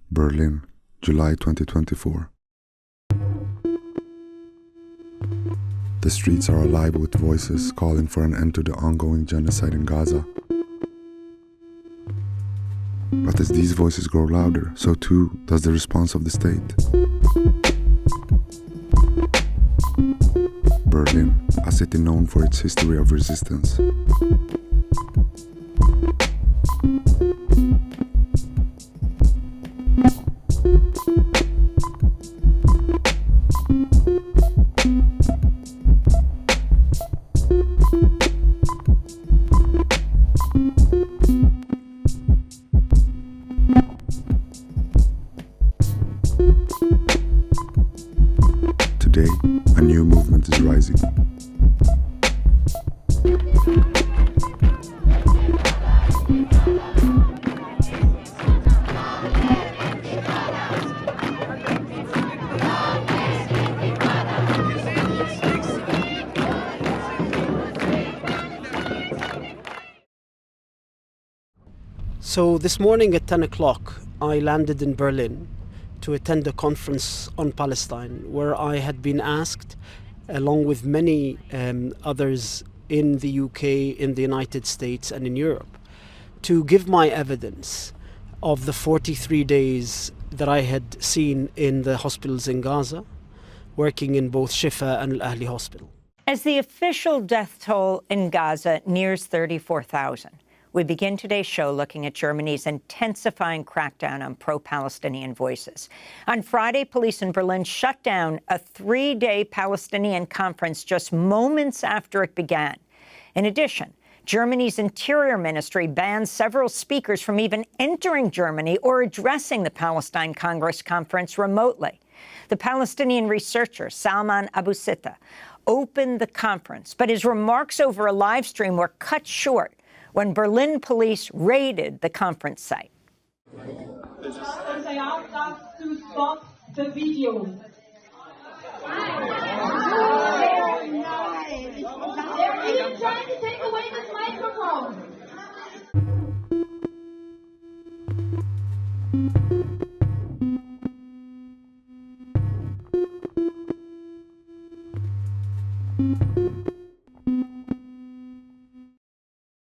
Berlin, July 2024. The streets are alive with voices calling for an end to the ongoing genocide in Gaza. But as these voices grow louder, so too does the response of the state. Berlin, a city known for its history of resistance. Today, a new movement is rising. So this morning at 10 o'clock, I landed in Berlin to attend a conference on Palestine, where I had been asked, along with many others in the UK, in the United States and in Europe, to give my evidence of the 43 days that I had seen in the hospitals in Gaza, working in both Shifa and Al Ahli Hospital. As the official death toll in Gaza nears 34,000, we begin today's show looking at Germany's intensifying crackdown on pro-Palestinian voices. On Friday, police in Berlin shut down a 3-day Palestinian conference just moments after it began. In addition, Germany's Interior Ministry banned several speakers from even entering Germany or addressing the Palästina Kongress conference remotely. The Palestinian researcher Salman Abu Sitta opened the conference, but his remarks over a live stream were cut short when Berlin police raided the conference site. To stop the video. They're even trying to take away this microphone.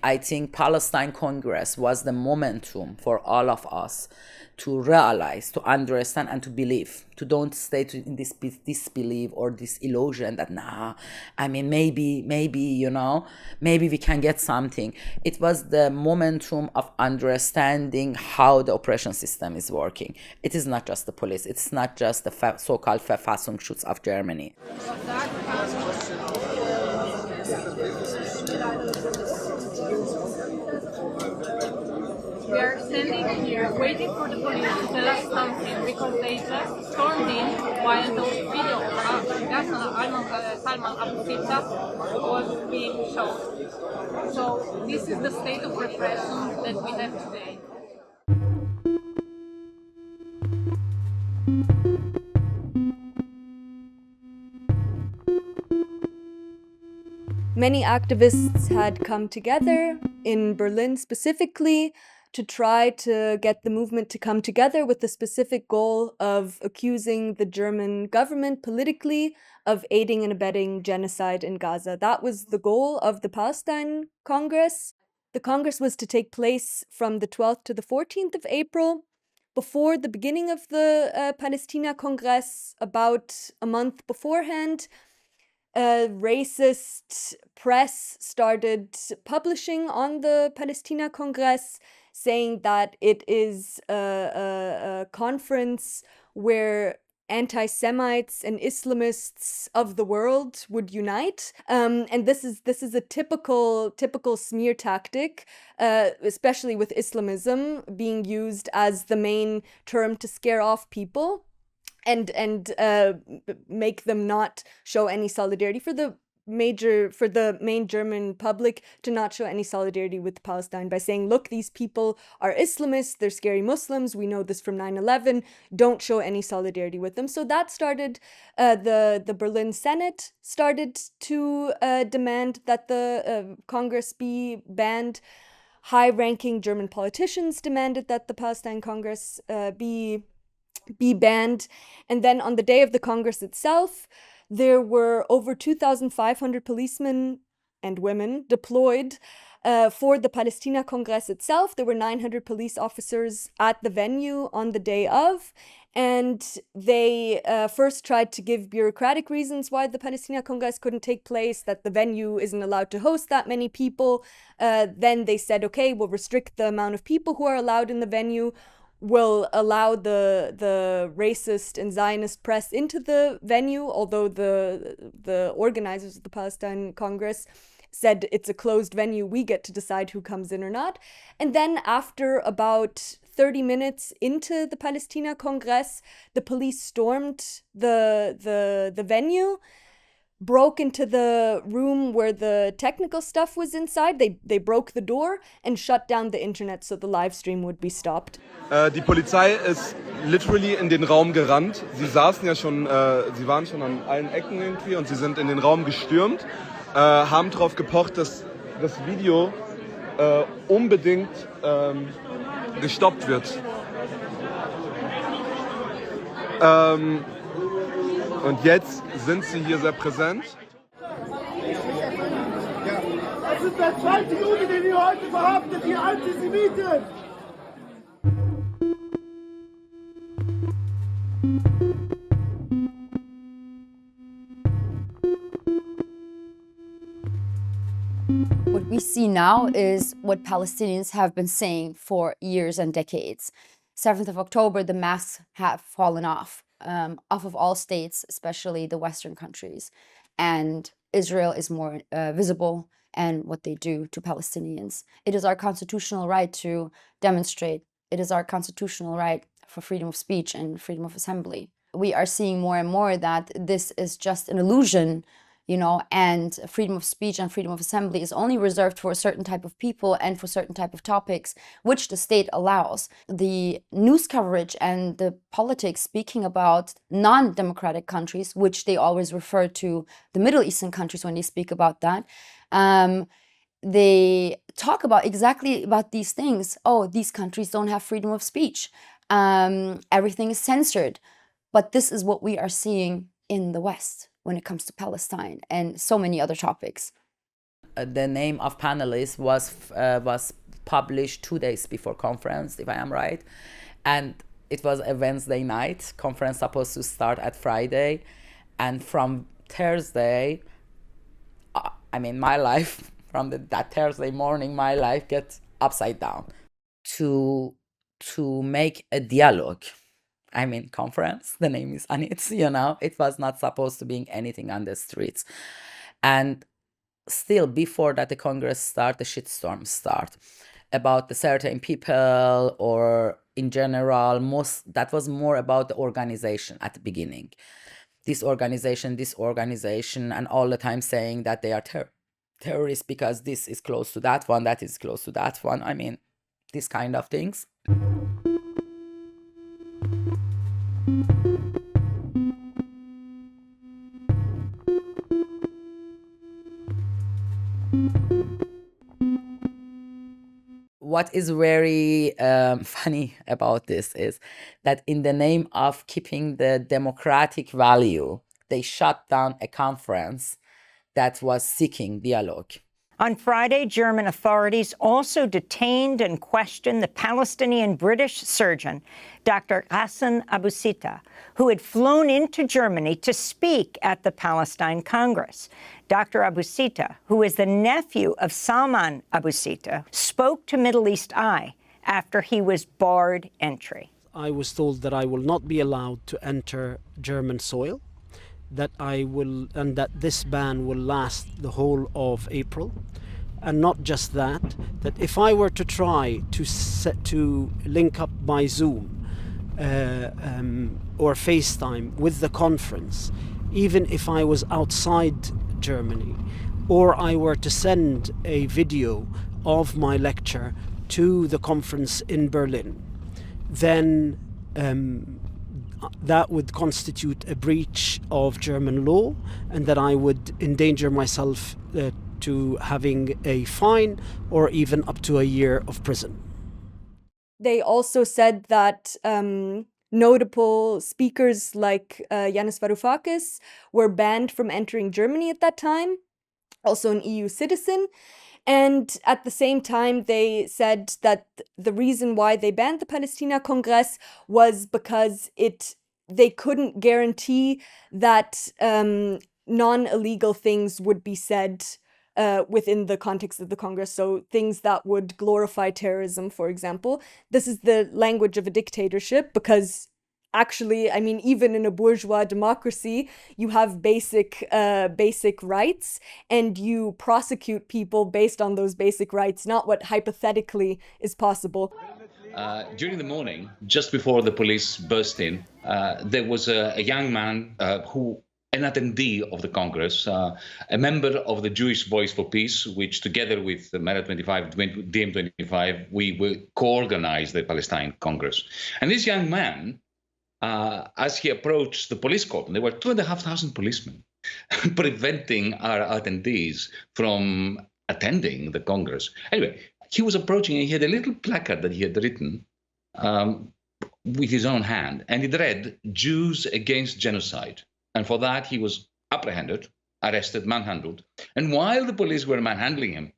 I think Palästina Kongress was the momentum for all of us to realize, to understand, and to believe. To don't stay in this disbelief or this illusion that, maybe, maybe we can get something. It was the momentum of understanding how the oppression system is working. It is not just the police. It's not just the so-called Verfassungsschutz of Germany. We are standing here waiting for the police to tell us something because they just stormed in while those videos of Salman Abu Sitta was being shown. So this is the state of repression that we have today. Many activists had come together in Berlin specifically to try to get the movement to come together with the specific goal of accusing the German government politically of aiding and abetting genocide in Gaza. That was the goal of the Palästina Kongress. The Congress was to take place from the 12th to the 14th of April. Before the beginning of the Palästina Kongress, about a month beforehand, racist press started publishing on the Palästina Kongress, saying that it is a conference where anti-Semites and Islamists of the world would unite, and this is a typical smear tactic, especially with Islamism being used as the main term to scare off people and make them not show any solidarity, for the main German public to not show any solidarity with Palestine by saying, look, these people are Islamists, they're scary Muslims, we know this from 9/11, don't show any solidarity with them. So that started, the Berlin Senate started to demand that the Congress be banned. high-ranking German politicians demanded that the Palestine Congress be banned. And then on the day of the Congress itself, there were over 2,500 policemen and women deployed for the Palästina Kongress itself. There were 900 police officers at the venue on the day of, and they first tried to give bureaucratic reasons why the Palästina Kongress couldn't take place, that the venue isn't allowed to host that many people. Then they said, okay, we'll restrict the amount of people who are allowed in the venue. Will allow the racist and Zionist press into the venue, although the organizers of the Palestine Congress said it's a closed venue, we get to decide who comes in or not. And then after about 30 minutes into the Palästina Kongress, the police stormed the venue, broke into the room where the technical stuff was inside. They broke the door and shut down the internet so the live stream would be stopped. Die Polizei ist literally in den Raum gerannt. Sie saßen ja schon, sie waren schon an allen Ecken irgendwie und sie sind in den Raum gestürmt, haben darauf gepocht, dass das Video unbedingt gestoppt wird. Und jetzt sind sie hier sehr präsent. Das ist der zweite Jude, den ihr heute verhaftet, ihr Antisemiten! What we see now is what Palestinians have been saying for years and decades. 7th of October, the masks have fallen off of all states, especially the Western countries. And Israel is more visible and what they do to Palestinians. It is our constitutional right to demonstrate. It is our constitutional right for freedom of speech and freedom of assembly. We are seeing more and more that this is just an illusion, you know, and freedom of speech and freedom of assembly is only reserved for a certain type of people and for certain type of topics, which the state allows. The news coverage and the politics speaking about non-democratic countries, which they always refer to the Middle Eastern countries when they speak about that, they talk about exactly about these things. Oh, these countries don't have freedom of speech. Everything is censored. But this is what we are seeing in the West when it comes to Palestine and so many other topics. The name of panelists was published 2 days before conference, if I am right. And it was a Wednesday night. Conference supposed to start at Friday. And from Thursday, I mean, my life, from that Thursday morning, my life gets upside down. To make a dialogue, I mean, conference, the name is on it, you know, it was not supposed to be anything on the streets. And still, before that the Congress start, the shitstorm start about the certain people or in general, that was more about the organization at the beginning. This organization, and all the time saying that they are terrorists because this is close to that one, that is close to that one. I mean, these kind of things. What is very funny about this is that in the name of keeping the democratic value, they shut down a conference that was seeking dialogue. On Friday, German authorities also detained and questioned the Palestinian British surgeon, Dr. Hassan Abu Sitta, who had flown into Germany to speak at the Palestine Congress. Dr. Abu Sitta, who is the nephew of Salman Abu Sitta, spoke to Middle East Eye after he was barred entry. I was told that I will not be allowed to enter German soil, that that this ban will last the whole of April, and not just that if I were to try to link up by Zoom or FaceTime with the conference, even if I was outside Germany, or I were to send a video of my lecture to the conference in Berlin, then that would constitute a breach of German law, and that I would endanger myself to having a fine or even up to a year of prison. They also said that notable speakers like Yanis Varoufakis were banned from entering Germany at that time, also an EU citizen. And at the same time, they said that the reason why they banned the Palästina Kongress was because they couldn't guarantee that non-illegal things would be said within the context of the Congress. So things that would glorify terrorism, for example. This is the language of a dictatorship because actually, I mean, even in a bourgeois democracy, you have basic rights and you prosecute people based on those basic rights, not what hypothetically is possible. During the morning, just before the police burst in, there was a young man an attendee of the Congress, a member of the Jewish Voice for Peace, which together with the Mera 25, DM25, we co-organized the Palestine Congress. And this young man, as he approached the police cordon, there were 2,500 policemen preventing our attendees from attending the Congress. Anyway, he was approaching and he had a little placard that he had written with his own hand, and it read, "Jews against genocide." And for that, he was apprehended, arrested, manhandled. And while the police were manhandling him,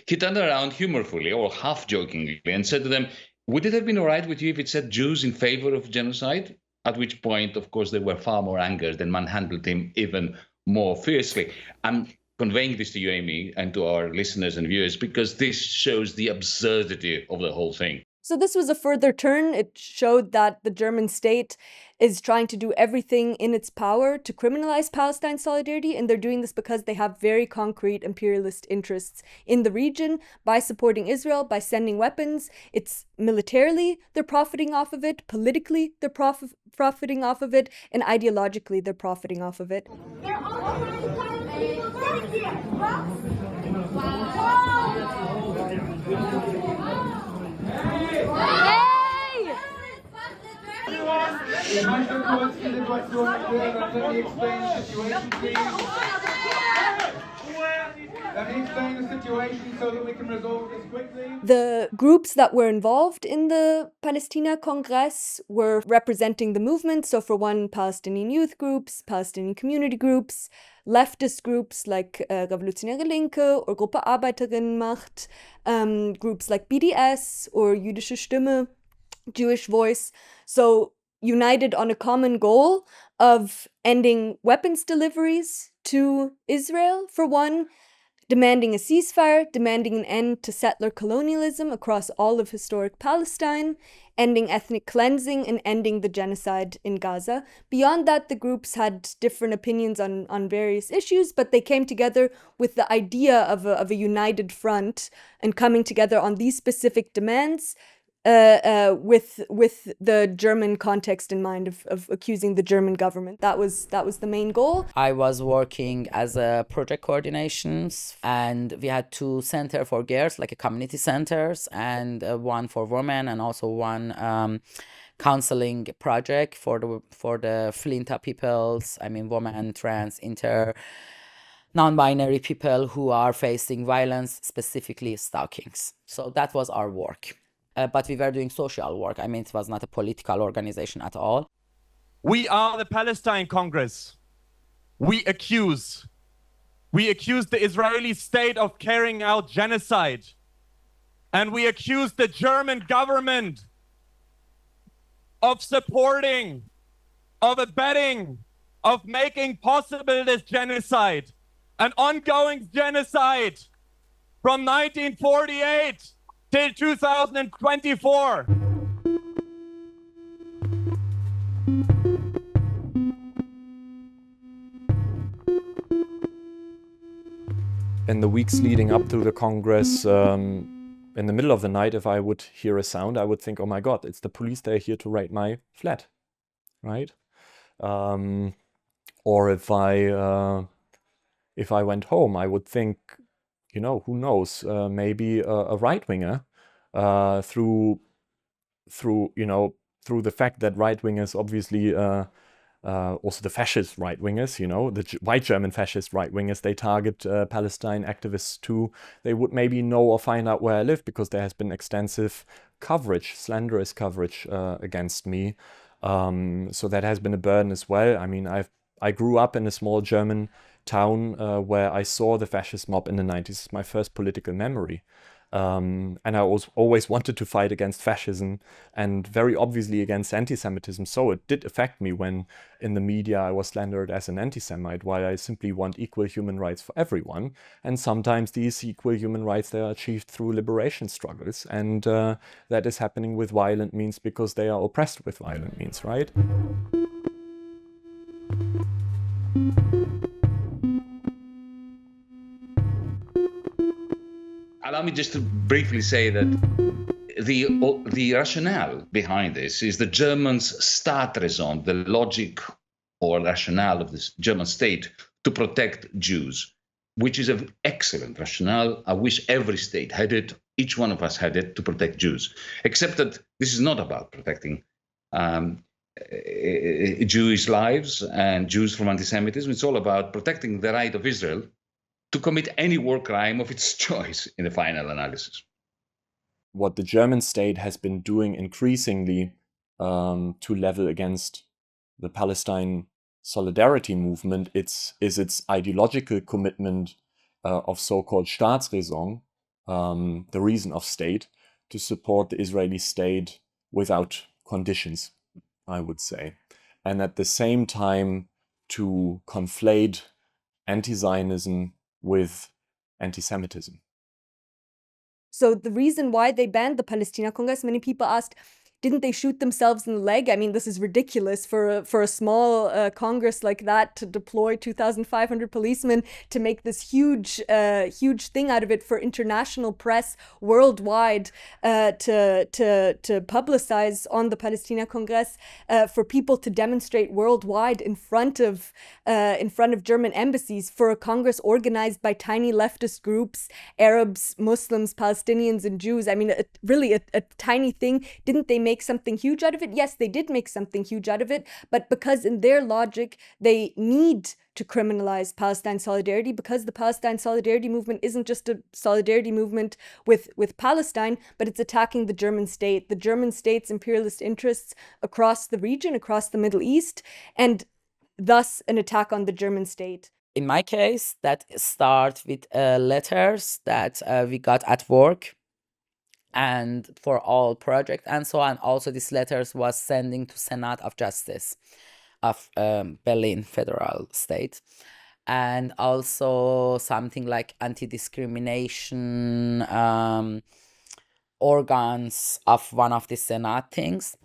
he turned around humorfully or half-jokingly and said to them, "Would it have been all right with you if it said Jews in favor of genocide?" At which point, of course, they were far more angered and manhandled him even more fiercely. I'm conveying this to you, Amy, and to our listeners and viewers, because this shows the absurdity of the whole thing. So this was a further turn. It showed that the German state is trying to do everything in its power to criminalize Palestine solidarity, and they're doing this because they have very concrete imperialist interests in the region by supporting Israel, by sending weapons. It's militarily they're profiting off of it, politically they're profiting off of it, and ideologically they're profiting off of it. They're all trying to cut people back here. Ich möchte kurz die Situation erklären, dann let me explain the situation, please. Let me explain the situation so that we can resolve this quickly. The groups that were involved in the Palästina Kongress were representing the movement. So for one, Palestinian youth groups, Palestinian community groups, leftist groups like Revolutionäre Linke or Gruppe Arbeiterinnenmacht, groups like BDS or Jüdische Stimme, Jewish Voice. So united on a common goal of ending weapons deliveries to Israel, for one, demanding a ceasefire, demanding an end to settler colonialism across all of historic Palestine, ending ethnic cleansing, and ending the genocide in Gaza. Beyond that, the groups had different opinions on various issues, but they came together with the idea of a united front and coming together on these specific demands with the German context in mind of accusing the German government. That was the main goal. I was working as a project coordinations, and we had 2 centers for girls, like a community centers, and one for women, and also one counseling project for the Flinta peoples. I mean, women, trans, inter, non-binary people who are facing violence, specifically stalkings. So that was our work. But we were doing social work. I mean, it was not a political organization at all. We are the Palestine Congress. We accuse the Israeli state of carrying out genocide. And we accuse the German government of supporting, of abetting, of making possible this genocide, an ongoing genocide from 1948 till 2024. In the weeks leading up to the Congress, in the middle of the night, if I would hear a sound, I would think, oh my God, it's the police, they're here to raid my flat, right? Or if I went home, I would think, you know, who knows, maybe a right-winger, through the fact that right-wingers obviously also the fascist right-wingers, you know, the white German fascist right-wingers, they target Palestine activists too. They would maybe know or find out where I live because there has been extensive coverage, slanderous coverage against me. So that has been a burden as well. I mean, I grew up in a small German town where I saw the fascist mob in the 90s. It's my first political memory. And I always wanted to fight against fascism and very obviously against anti-Semitism. So it did affect me when in the media I was slandered as an anti-Semite, while I simply want equal human rights for everyone. And sometimes these equal human rights, they are achieved through liberation struggles. And that is happening with violent means because they are oppressed with violent means, right? Allow me just to briefly say that the rationale behind this is the Germans' Staatsräson, the logic or rationale of this German state to protect Jews, which is an excellent rationale. I wish every state had it, each one of us had it, to protect Jews, except that this is not about protecting Jewish lives and Jews from anti-Semitism. It's all about protecting the right of Israel to commit any war crime of its choice in the final analysis. What the German state has been doing increasingly to level against the Palestine solidarity movement is its ideological commitment of so-called Staatsräson, the reason of state, to support the Israeli state without conditions, I would say. And at the same time to conflate anti-Zionism with anti-Semitism. So the reason why they banned the Palästina Kongress, many people asked, didn't they shoot themselves in the leg? I mean, this is ridiculous for a small Congress like that to deploy 2,500 policemen to make this huge thing out of it for international press worldwide to publicize on the Palästina Kongress, for people to demonstrate worldwide in front of German embassies, for a Congress organized by tiny leftist groups, Arabs, Muslims, Palestinians, and Jews. I mean, really a tiny thing. Didn't they make something huge out of it? Yes, they did make something huge out of it, but because in their logic, they need to criminalize Palestine solidarity, because the Palestine solidarity movement isn't just a solidarity movement with Palestine, but it's attacking the German state's imperialist interests across the region, across the Middle East, and thus an attack on the German state. In my case, that starts with letters that we got at work and for all project and so on. Also, these letters was sending to Senate of Justice of Berlin federal state, and also something like anti-discrimination organs of one of the Senate things,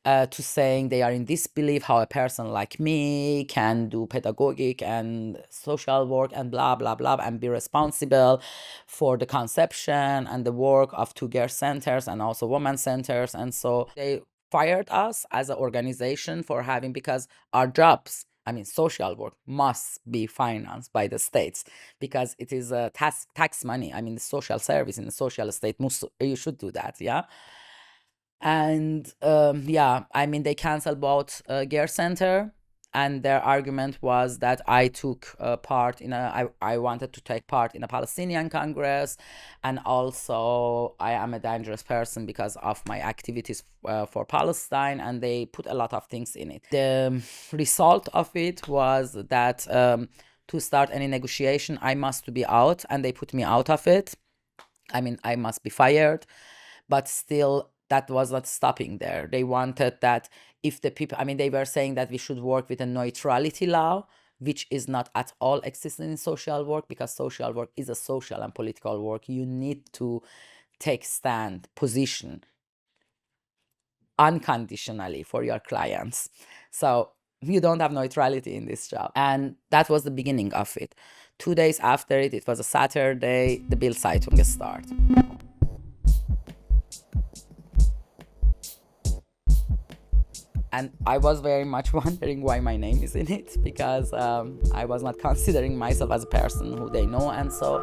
to saying they are in disbelief how a person like me can do pedagogic and social work and blah, blah, blah, and be responsible for the conception and the work of two girl centers and also women centers. And so they fired us as an organization for having, because our jobs, I mean, social work must be financed by the states because it is a tax money. I mean, the social service in the social state, you should do that, yeah? And yeah, I mean, they canceled both Ger Center, and their argument was that I took part in I wanted to take part in a Palestinian Congress, and also I am a dangerous person because of my activities for Palestine, and they put a lot of things in it. The result of it was that to start any negotiation, I must be out, and they put me out of it. I mean, I must be fired, but still, that was not stopping there. They wanted that if the people, I mean, they were saying that we should work with a neutrality law, which is not at all existing in social work, because social work is a social and political work. You need to take stand, position unconditionally for your clients. So you don't have neutrality in this job. And that was the beginning of it. 2 days after it, it was a Saturday, the Bild Zeitung started. And I was very much wondering why my name is in it, because I was not considering myself as a person who they know, and so.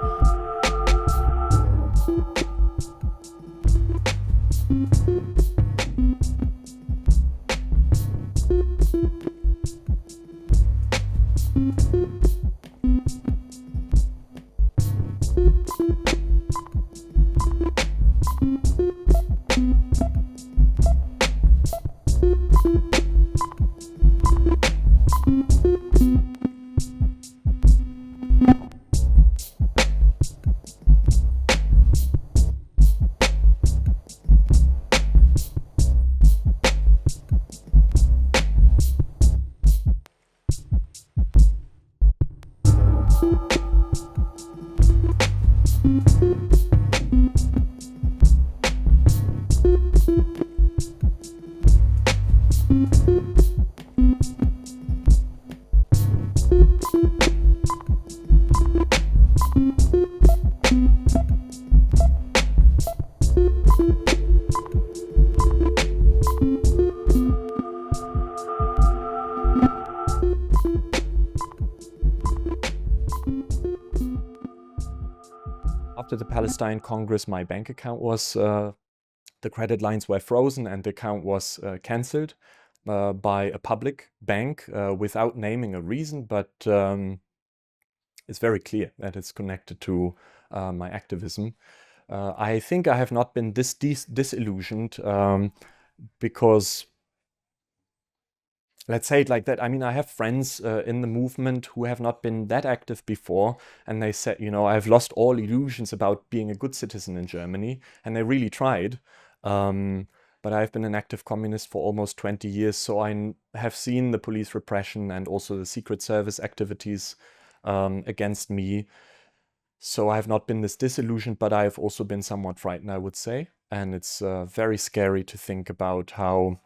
After the Palästina Kongress, my bank account was, the credit lines were frozen and the account was cancelled by a public bank without naming a reason, but it's very clear that it's connected to my activism. I think I have not been this disillusioned because, let's say it like that. I mean, I have friends in the movement who have not been that active before, and they said, you know, I've lost all illusions about being a good citizen in Germany, and they really tried. But I've been an active communist for almost 20 years, so I have seen the police repression and also the Secret Service activities against me. So I have not been this disillusioned, but I have also been somewhat frightened, I would say. And it's very scary to think about how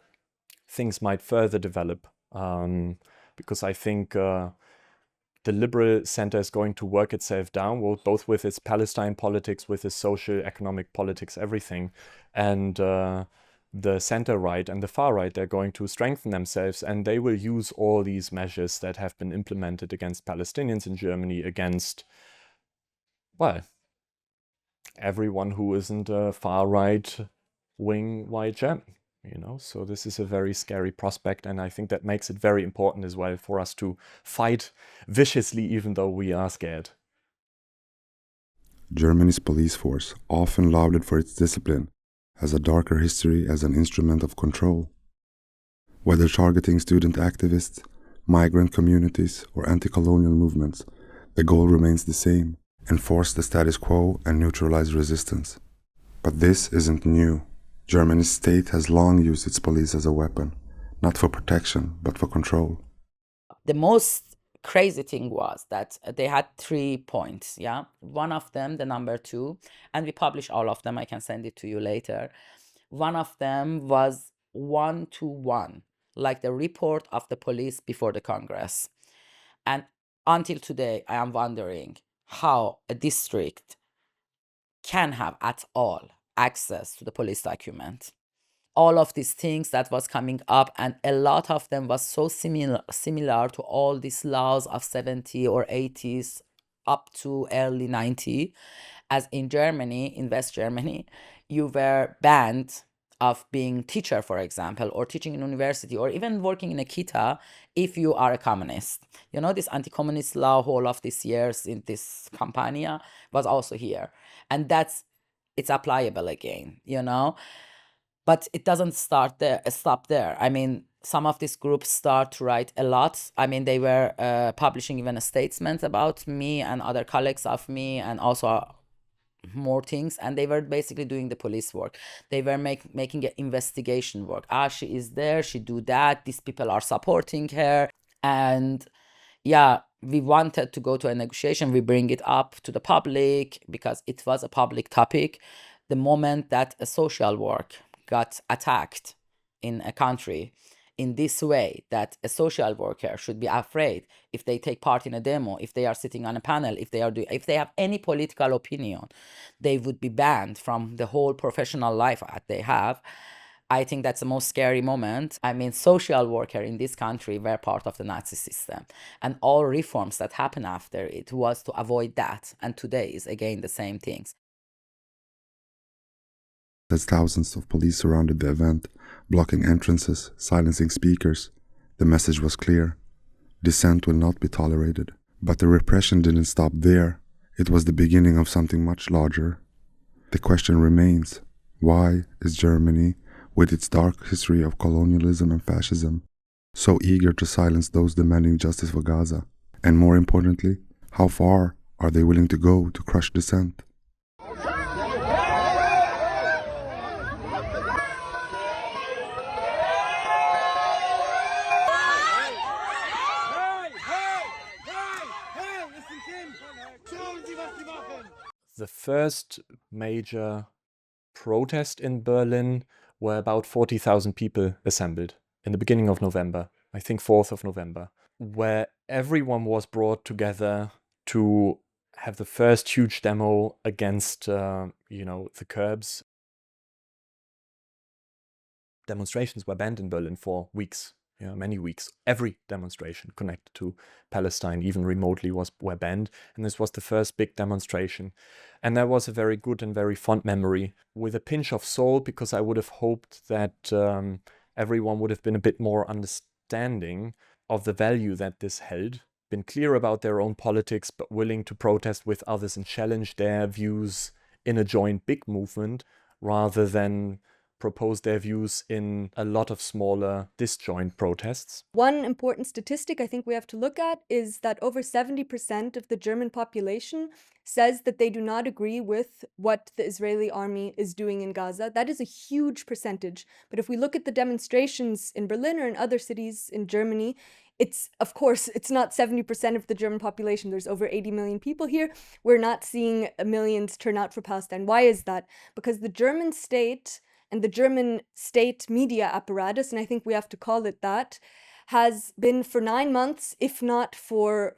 things might further develop, because I think the liberal center is going to work itself down, both with its Palestine politics, with its social, economic politics, everything. And the center right and the far right, they're going to strengthen themselves, and they will use all these measures that have been implemented against Palestinians in Germany, against, well, everyone who isn't a far right wing white German. You know, so this is a very scary prospect, and I think that makes it very important as well for us to fight viciously, even though we are scared. Germany's police force, often lauded for its discipline, has a darker history as an instrument of control. Whether targeting student activists, migrant communities, or anti-colonial movements, the goal remains the same: enforce the status quo and neutralize resistance. But this isn't new. Germany's state has long used its police as a weapon, not for protection, but for control. The most crazy thing was that they had 3 points, yeah? One of them, the number 2, and we publish all of them, I can send it to you later. One of them was 1-to-1, like the report of the police before the Congress. And until today, I am wondering how a district can have at all access to the police document. All of these things that was coming up, and a lot of them was so similar to all these laws of 70 or 80s up to early 90, as in Germany, in West Germany, you were banned of being teacher, for example, or teaching in university, or even working in a kita if you are a communist. You know, this anti-communist law all of these years in this Campania was also here. And it's applicable again, you know? But it doesn't stop there. I mean, some of these groups start to write a lot. I mean, they were publishing even a statement about me and other colleagues of me, and also more things. And they were basically doing the police work. They were making an investigation work. She is there, she do that, these people are supporting her. And yeah, we wanted to go to a negotiation. We bring it up to the public because it was a public topic. The moment that a social work got attacked in a country in this way, that a social worker should be afraid if they take part in a demo, if they are sitting on a panel, if they have any political opinion, they would be banned from the whole professional life that they have. I think that's the most scary moment. I mean, social workers in this country were part of the Nazi system, and all reforms that happened after it was to avoid that. And today is again the same things. As thousands of police surrounded the event, blocking entrances, silencing speakers, the message was clear: dissent will not be tolerated. But the repression didn't stop there. It was the beginning of something much larger. The question remains: why is Germany, with its dark history of colonialism and fascism, so eager to silence those demanding justice for Gaza? And more importantly, how far are they willing to go to crush dissent? The first major protest in Berlin were about 40,000 people assembled in the beginning of November, I think 4th of November, where everyone was brought together to have the first huge demo against, the curbs. Demonstrations were banned in Berlin for weeks. many weeks. Every demonstration connected to Palestine, even remotely, were banned. And this was the first big demonstration. And that was a very good and very fond memory, with a pinch of salt, because I would have hoped that everyone would have been a bit more understanding of the value that this held, been clear about their own politics, but willing to protest with others and challenge their views in a joint big movement, rather than propose their views in a lot of smaller disjoint protests. One important statistic I think we have to look at is that over 70% of the German population says that they do not agree with what the Israeli army is doing in Gaza. That is a huge percentage. But if we look at the demonstrations in Berlin or in other cities in Germany, it's not 70% of the German population. There's over 80 million people here. We're not seeing millions turn out for Palestine. Why is that? Because the German state and the German state media apparatus, and I think we have to call it that, has been for 9 months, if not for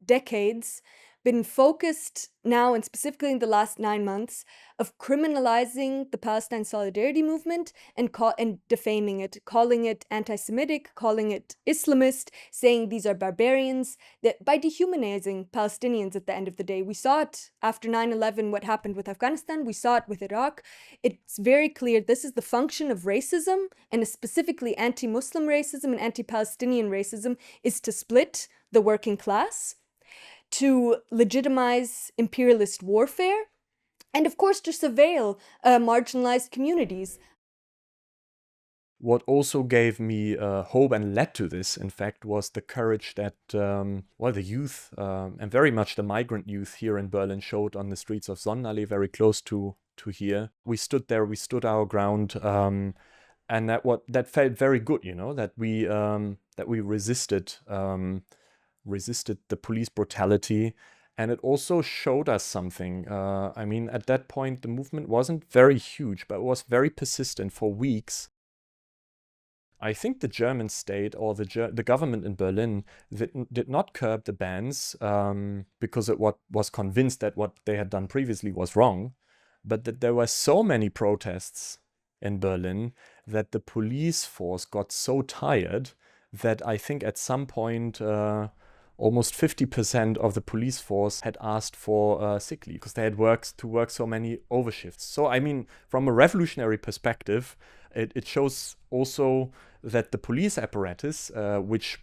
decades, been focused now, and specifically in the last 9 months, of criminalizing the Palestine Solidarity Movement and defaming it, calling it anti-Semitic, calling it Islamist, saying these are barbarians, that by dehumanizing Palestinians at the end of the day. We saw it after 9/11, what happened with Afghanistan, we saw it with Iraq. It's very clear this is the function of racism, and specifically anti-Muslim racism and anti-Palestinian racism, is to split the working class, to legitimize imperialist warfare, and of course to surveil marginalized communities. What also gave me hope and led to this, in fact, was the courage that the youth and very much the migrant youth here in Berlin showed on the streets of Sonnenallee, very close to here. We stood there, we stood our ground, and that felt very good, that we resisted the police brutality. And it also showed us something. At that point, the movement wasn't very huge, but it was very persistent for weeks. I think the German state or the government in Berlin did not curb the bans because it was convinced that what they had done previously was wrong, but that there were so many protests in Berlin that the police force got so tired that I think at some point almost 50% of the police force had asked for sick leave because they had to work so many overshifts. So, from a revolutionary perspective, it shows also that the police apparatus, which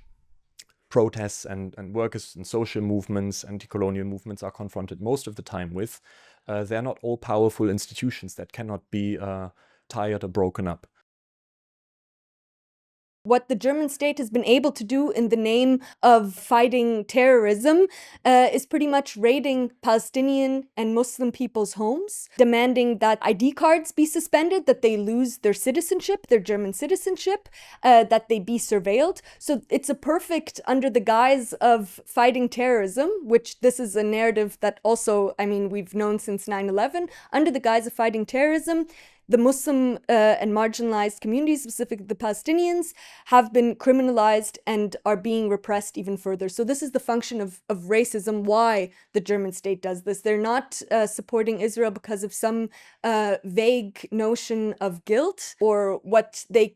protests and workers and social movements, anti-colonial movements are confronted most of the time with, they're not all powerful institutions that cannot be tired or broken up. What the German state has been able to do in the name of fighting terrorism is pretty much raiding Palestinian and Muslim people's homes, demanding that ID cards be suspended, that they lose their citizenship, their German citizenship, that they be surveilled. So it's a perfect, under the guise of fighting terrorism, which this is a narrative that also, we've known since 9/11, under the guise of fighting terrorism, the Muslim and marginalized communities, specifically the Palestinians, have been criminalized and are being repressed even further. So this is the function of racism, why the German state does this. They're not supporting Israel because of some vague notion of guilt or what they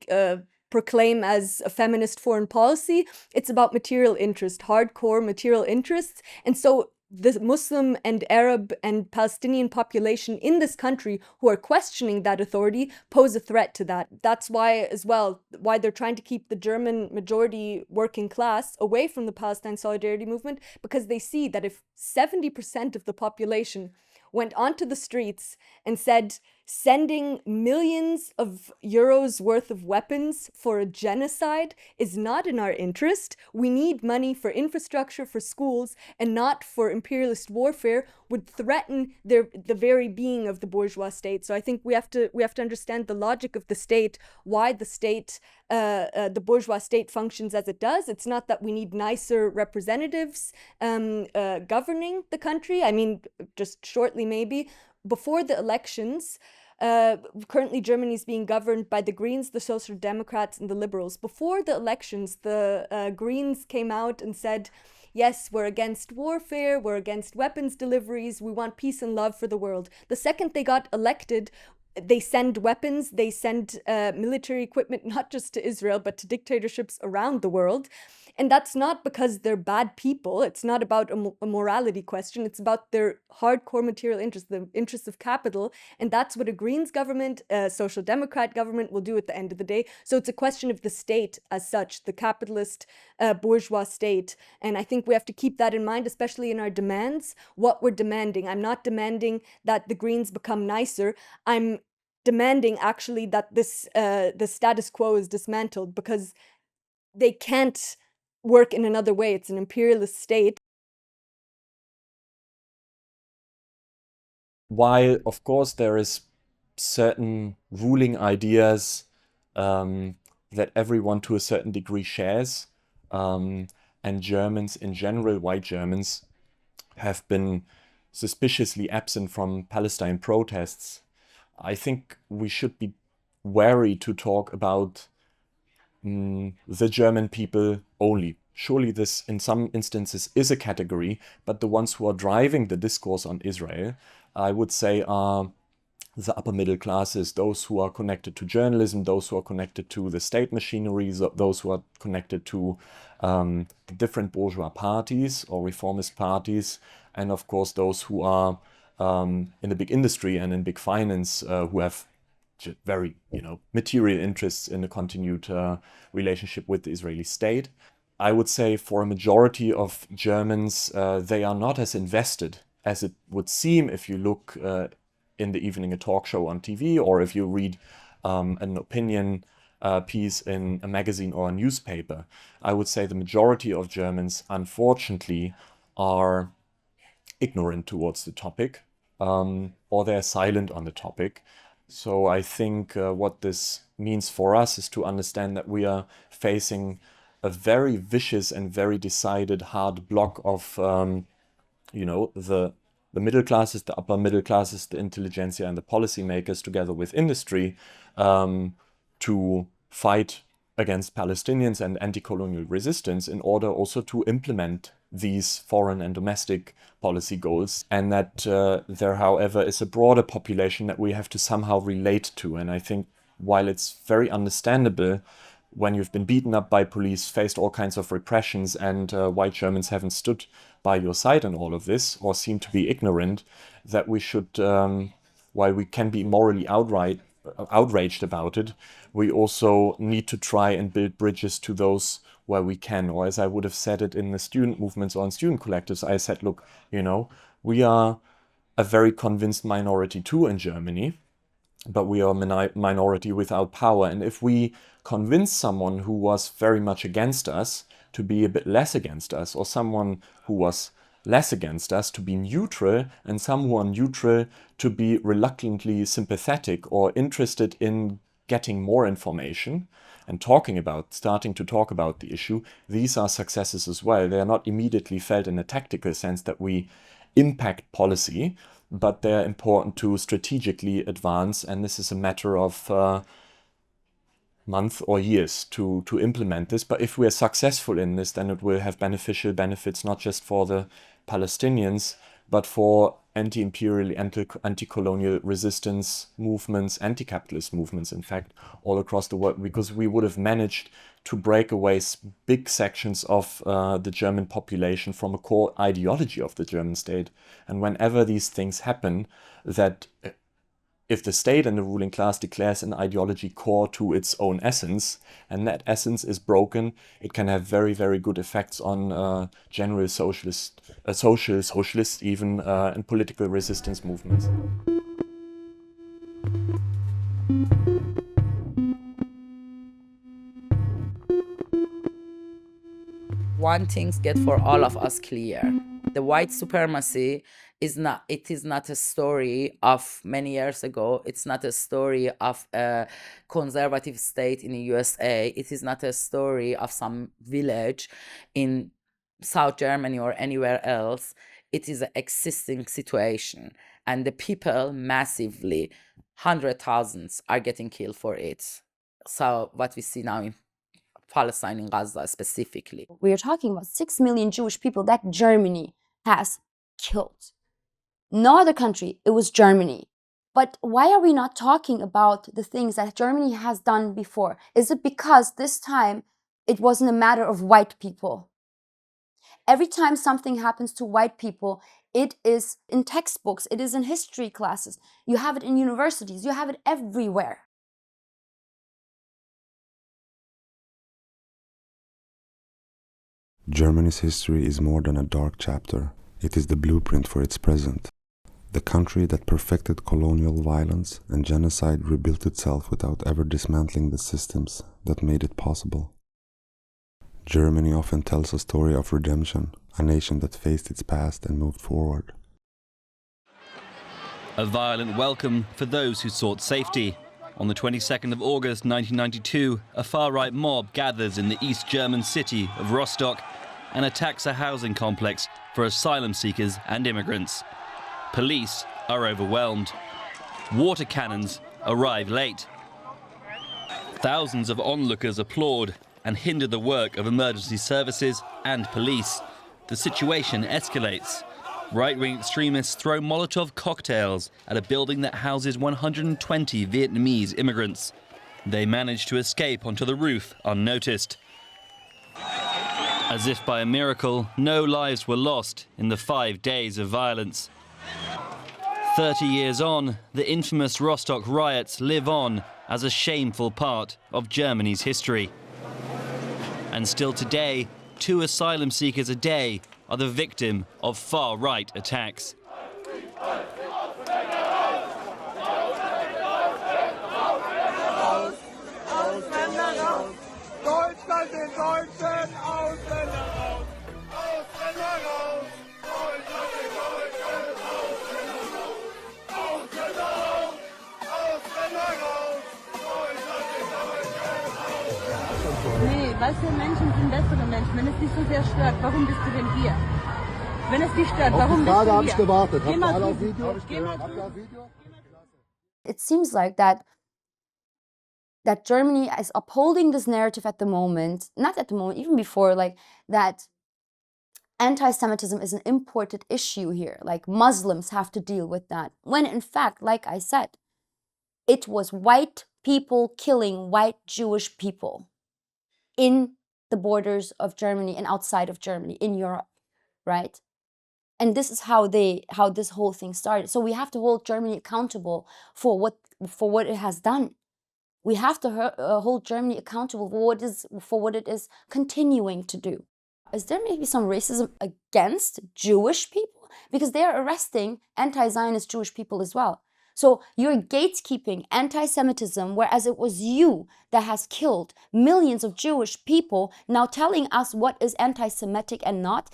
proclaim as a feminist foreign policy. It's about material interest, hardcore material interests. And so the Muslim and Arab and Palestinian population in this country who are questioning that authority pose a threat to that. That's why, as well, why they're trying to keep the German majority working class away from the Palestine Solidarity Movement, because they see that if 70% of the population went onto the streets and said, sending millions of euros worth of weapons for a genocide is not in our interest. We need money for infrastructure, for schools, and not for imperialist warfare, would threaten the very being of the bourgeois state. So I think we have to understand the logic of the state, why the state, the bourgeois state functions as it does. It's not that we need nicer representatives governing the country. Just shortly maybe, before the elections, currently Germany is being governed by the Greens, the Social Democrats, and the Liberals. Before the elections, the Greens came out and said, yes, we're against warfare, we're against weapons deliveries, we want peace and love for the world. The second they got elected, they send weapons, they send military equipment, not just to Israel, but to dictatorships around the world. And that's not because they're bad people. It's not about a morality question. It's about their hardcore material interests, the interests of capital. And that's what a Greens government, a Social Democrat government will do at the end of the day. So it's a question of the state as such, the capitalist bourgeois state. And I think we have to keep that in mind, especially in our demands, what we're demanding. I'm not demanding that the Greens become nicer. I'm demanding actually that the status quo is dismantled, because they can't work in another way. It's an imperialist state. While, of course, there is certain ruling ideas that everyone to a certain degree shares, and Germans in general, white Germans, have been suspiciously absent from Palestine protests, I think we should be wary to talk about the German people only. Surely this, in some instances, is a category, but the ones who are driving the discourse on Israel, I would say, are the upper middle classes, those who are connected to journalism, those who are connected to the state machinery, those who are connected to the different bourgeois parties or reformist parties, and of course those who are in the big industry and in big finance, who have very, material interests in the continued relationship with the Israeli state. I would say for a majority of Germans, they are not as invested as it would seem if you look in the evening a talk show on TV, or if you read an opinion piece in a magazine or a newspaper. I would say the majority of Germans, unfortunately, are ignorant towards the topic, or they're silent on the topic. So I think what this means for us is to understand that we are facing a very vicious and very decided hard block of, the middle classes, the upper middle classes, the intelligentsia and the policymakers together with industry to fight against Palestinians and anti-colonial resistance in order also to implement these foreign and domestic policy goals, and that there, however, is a broader population that we have to somehow relate to. And I think while it's very understandable when you've been beaten up by police, faced all kinds of repressions, and white Germans haven't stood by your side in all of this, or seem to be ignorant, that we should, while we can be morally outraged about it, we also need to try and build bridges to those where we can. Or as I would have said it in the student movements or in student collectives, I said, look, we are a very convinced minority too in Germany, but we are a minority without power. And if we convince someone who was very much against us to be a bit less against us, or someone who was less against us to be neutral, and someone neutral to be reluctantly sympathetic or interested in getting more information and starting to talk about the issue, these are successes as well. They are not immediately felt in a tactical sense that we impact policy, but they're important to strategically advance, and this is a matter of months or years to implement this. But if we are successful in this, then it will have beneficial benefits not just for the Palestinians, but for anti-imperial, anti-colonial resistance movements, anti-capitalist movements, in fact, all across the world, because we would have managed to break away big sections of the German population from a core ideology of the German state. And whenever these things happen, that if the state and the ruling class declares an ideology core to its own essence, and that essence is broken, it can have very, very good effects on general socialist even, and political resistance movements. One thing get for all of us clear. The white supremacy is not a story of many years ago. It's not a story of a conservative state in the USA. It is not a story of some village in South Germany or anywhere else. It is an existing situation. And the people massively, 100,000s are getting killed for it. So what we see now in Palestine, in Gaza specifically. We are talking about 6 million Jewish people that Germany has killed. No other country, it was Germany. But why are we not talking about the things that Germany has done before? Is it because this time it wasn't a matter of white people? Every time something happens to white people, it is in textbooks, it is in history classes, you have it in universities, you have it everywhere. Germany's history is more than a dark chapter. It is the blueprint for its present. The country that perfected colonial violence and genocide rebuilt itself without ever dismantling the systems that made it possible. Germany often tells a story of redemption, a nation that faced its past and moved forward. A violent welcome for those who sought safety. On the 22nd of August 1992, a far-right mob gathers in the East German city of Rostock and attacks a housing complex for asylum seekers and immigrants. Police are overwhelmed. Water cannons arrive late. Thousands of onlookers applaud and hinder the work of emergency services and police. The situation escalates. Right-wing extremists throw Molotov cocktails at a building that houses 120 Vietnamese immigrants. They manage to escape onto the roof unnoticed. As if by a miracle, no lives were lost in the 5 days of violence. 30 years on, the infamous Rostock riots live on as a shameful part of Germany's history. And still today, 2 asylum seekers a day are the victim of far-right attacks. Nee, weißt du, Menschen sind bessere Menschen. Wenn es dich so sehr stört, warum bist du denn hier? Wenn es dich stört, warum bist du hier? gewartet. Geh mal auf drüben. Video? Geh mal Habt ihr drüben. auf Video? It seems like that Germany is upholding this narrative at the moment, not at the moment, even before, like that anti-Semitism is an imported issue here, like Muslims have to deal with that. When in fact, like I said, it was white people killing white Jewish people in the borders of Germany and outside of Germany, in Europe, right? And this is how this whole thing started. So we have to hold Germany accountable for what it has done. We have to hold Germany accountable for what it is continuing to do. Is there maybe some racism against Jewish people? Because they are arresting anti-Zionist Jewish people as well. So you're gatekeeping anti-Semitism, whereas it was you that has killed millions of Jewish people, now telling us what is anti-Semitic and not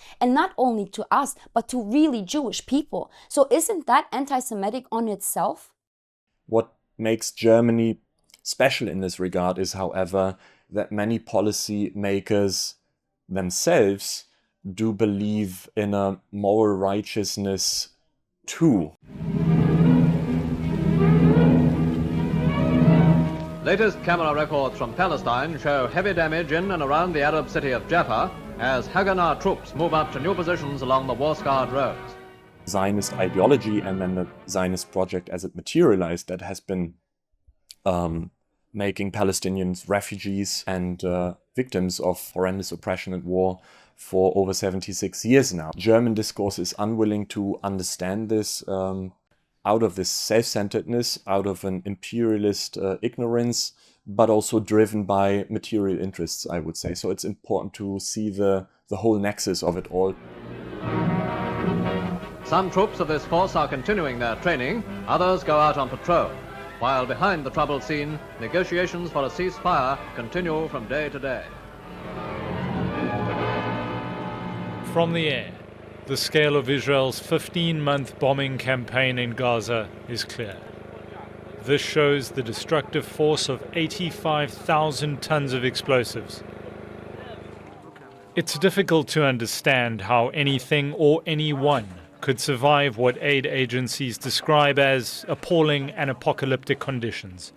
only to us, but to really Jewish people. So isn't that anti-Semitic on itself? What makes Germany special in this regard is, however, that many policy makers themselves do believe in a moral righteousness too. Latest camera records from Palestine show heavy damage in and around the Arab city of Jaffa as Haganah troops move up to new positions along the war-scarred roads. Zionist ideology and then the Zionist project as it materialized, that has been making Palestinians refugees and victims of horrendous oppression and war for over 76 years now. German discourse is unwilling to understand this out of this self-centeredness, out of an imperialist ignorance, but also driven by material interests, I would say. So it's important to see the whole nexus of it all. Some troops of this force are continuing their training, others go out on patrol. While behind the troubled scene, negotiations for a ceasefire continue from day to day. From the air, the scale of Israel's 15-month bombing campaign in Gaza is clear. This shows the destructive force of 85,000 tons of explosives. It's difficult to understand how anything or anyone could survive what aid agencies describe as appalling and apocalyptic conditions.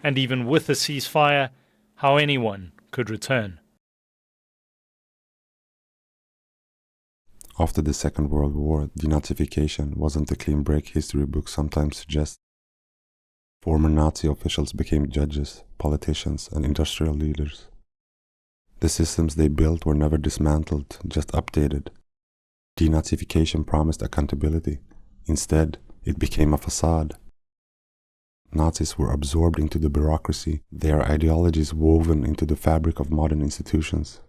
And even with a ceasefire, how anyone could return. After the Second World War, denazification wasn't the clean break history books sometimes suggest. Former Nazi officials became judges, politicians, and industrial leaders. The systems they built were never dismantled, just updated. Denazification promised accountability. Instead, it became a facade. Nazis were absorbed into the bureaucracy, their ideologies woven into the fabric of modern institutions.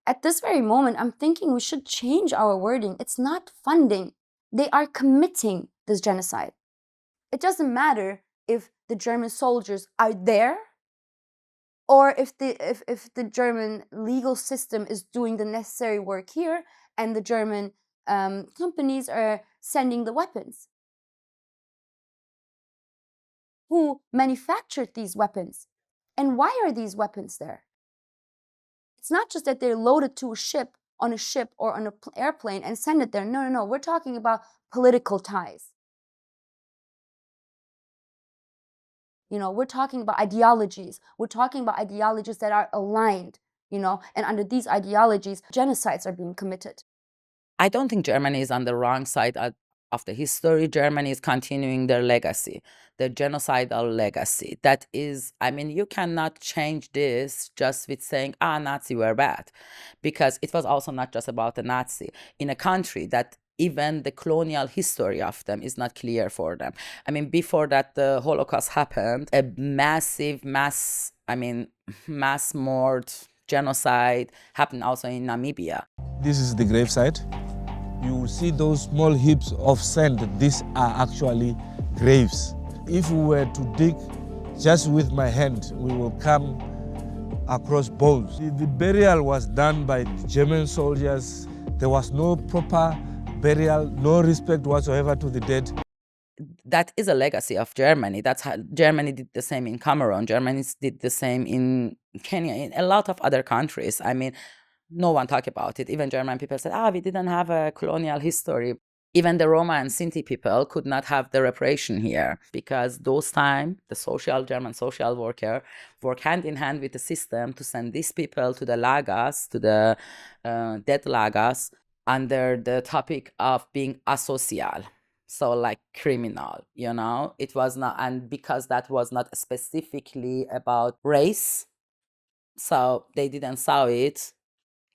At this very moment, I'm thinking we should change our wording. It's not funding. They are committing this genocide. It doesn't matter if the German soldiers are there or if the German legal system is doing the necessary work here and the German companies are sending the weapons. Who manufactured these weapons? And why are these weapons there? It's not just that they're loaded to a ship or on an airplane and send it there. No, no, no. We're talking about political ties. You know, we're talking about ideologies. We're talking about ideologies that are aligned, you know, and under these ideologies, genocides are being committed. I don't think Germany is on the wrong side of the history. Germany is continuing their legacy, their genocidal legacy. That is, I mean, you cannot change this just with saying, Nazi were bad. Because it was also not just about the Nazi. In a country that even the colonial history of them is not clear for them. I mean, before that, the Holocaust happened, a massive mass mort, genocide happened also in Namibia. This is the gravesite. You will see those small heaps of sand. These are actually graves. If we were to dig just with my hand, we will come across bones. The burial was done by German soldiers. There was no proper burial, no respect whatsoever to the dead. That is a legacy of Germany. That's how Germany did the same in Cameroon. Germany did the same in Kenya, in a lot of other countries. I mean, no one talked about it. Even German people said, we didn't have a colonial history. Even the Roma and Sinti people could not have the repression here because those time, the German social worker worked hand in hand with the system to send these people to the lagers, to the death lagers, under the topic of being asocial. So like criminal, you know, it was not, and because that was not specifically about race, so they didn't saw it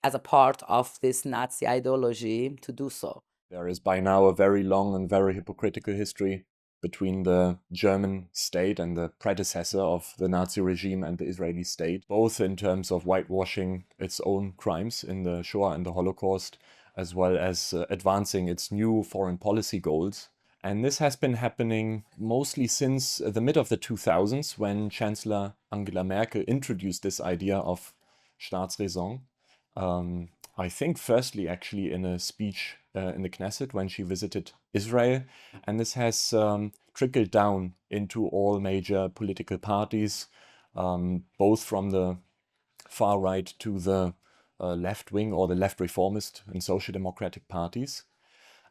as a part of this Nazi ideology to do so. There is by now a very long and very hypocritical history between the German state and the predecessor of the Nazi regime and the Israeli state, both in terms of whitewashing its own crimes in the Shoah and the Holocaust, as well as advancing its new foreign policy goals. And this has been happening mostly since the mid of the 2000s, when Chancellor Angela Merkel introduced this idea of Staatsräson. I think firstly actually in a speech in the Knesset when she visited Israel. And this has trickled down into all major political parties, both from the far right to the left wing or the left reformist and social democratic parties.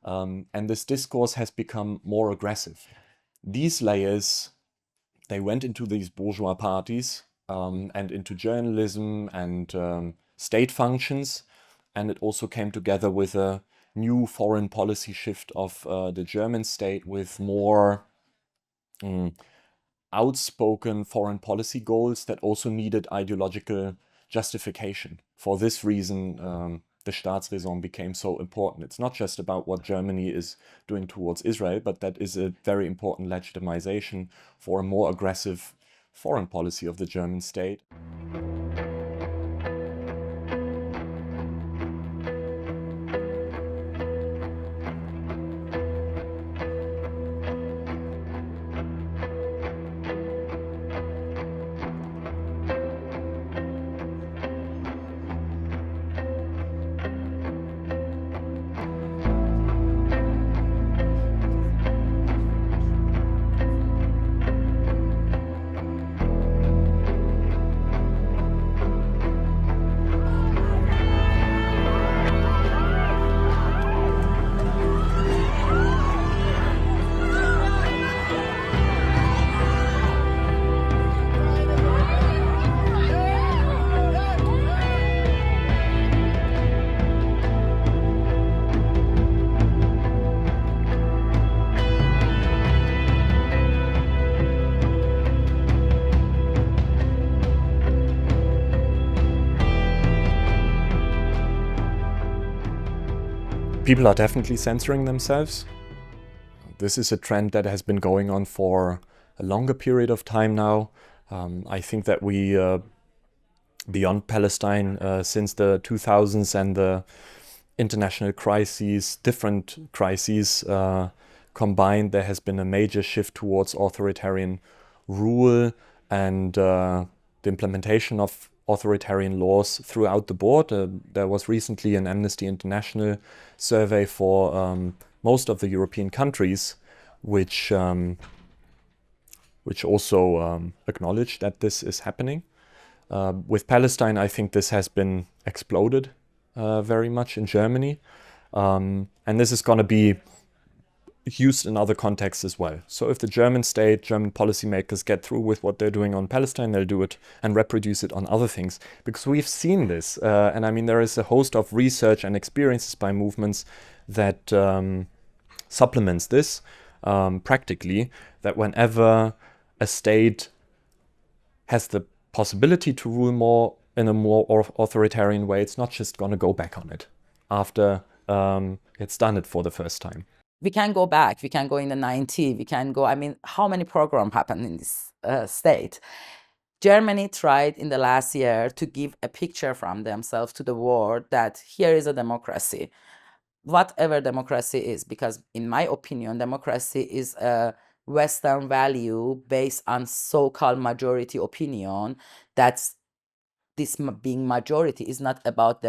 And this discourse has become more aggressive. These layers, they went into these bourgeois parties and into journalism and state functions, and it also came together with a new foreign policy shift of the German state with more outspoken foreign policy goals that also needed ideological justification. For this reason, the Staatsräson became so important. It's not just about what Germany is doing towards Israel, but that is a very important legitimization for a more aggressive foreign policy of the German state. People are definitely censoring themselves. This is a trend that has been going on for a longer period of time now. I think that we, beyond Palestine, since the 2000s and the international crises, different crises combined, there has been a major shift towards authoritarian rule and the implementation of authoritarian laws throughout the board. There was recently an Amnesty International survey for most of the European countries, which also acknowledged that this is happening. With Palestine, I think this has been exploded very much in Germany, and this is going to be used in other contexts as well. So if the German state, German policymakers get through with what they're doing on Palestine, they'll do it and reproduce it on other things. Because we've seen this, and I mean there is a host of research and experiences by movements that supplements this practically, that whenever a state has the possibility to rule more in a more authoritarian way, it's not just going to go back on it after it's done it for the first time. We can go back, we can go in the 90s, we can go, I mean, how many programs happened in this state? Germany tried in the last year to give a picture from themselves to the world that here is a democracy. Whatever democracy is, because in my opinion, democracy is a Western value based on so-called majority opinion. That's this being majority is not about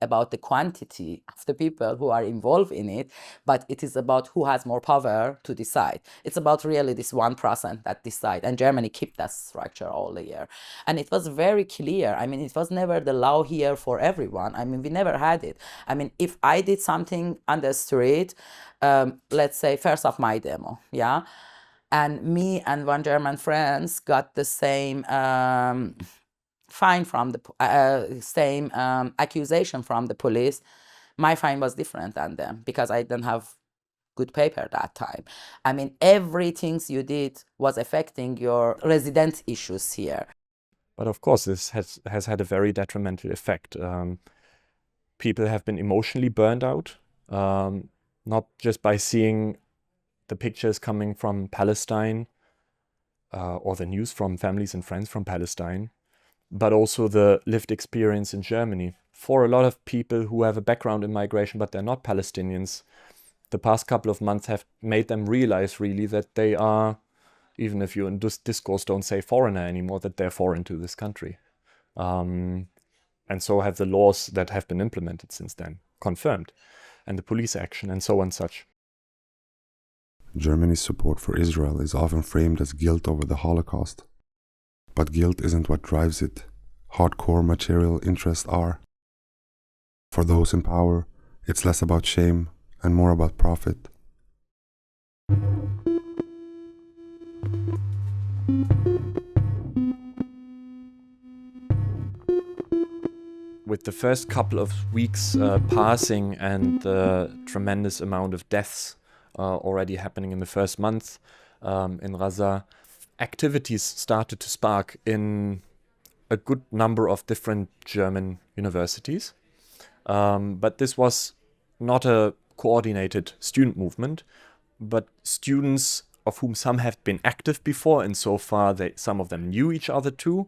about the quantity of the people who are involved in it, but it is about who has more power to decide. It's about really this 1% that decide, and Germany kept that structure all the year. And it was very clear. I mean, it was never the law here for everyone. I mean, we never had it. I mean, if I did something on the street, let's say 1st of May demo, yeah, and me and one German friends got the same fine from the same accusation from the police, my fine was different than them because I didn't have good paper that time. I mean, everything you did was affecting your resident issues here. But of course, this has had a very detrimental effect. People have been emotionally burned out, not just by seeing the pictures coming from Palestine or the news from families and friends from Palestine, but also the lived experience in Germany. For a lot of people who have a background in migration, but they're not Palestinians, the past couple of months have made them realize really that they are, even if you in this discourse don't say foreigner anymore, that they're foreign to this country. And so have the laws that have been implemented since then confirmed, and the police action and so on such. Germany's support for Israel is often framed as guilt over the Holocaust. But guilt isn't what drives it. Hardcore material interests are. For those in power, it's less about shame and more about profit. With the first couple of weeks passing and the tremendous amount of deaths already happening in the first month in Gaza, activities started to spark in a good number of different German universities. But this was not a coordinated student movement, but students of whom some have been active before, and so far some of them knew each other too,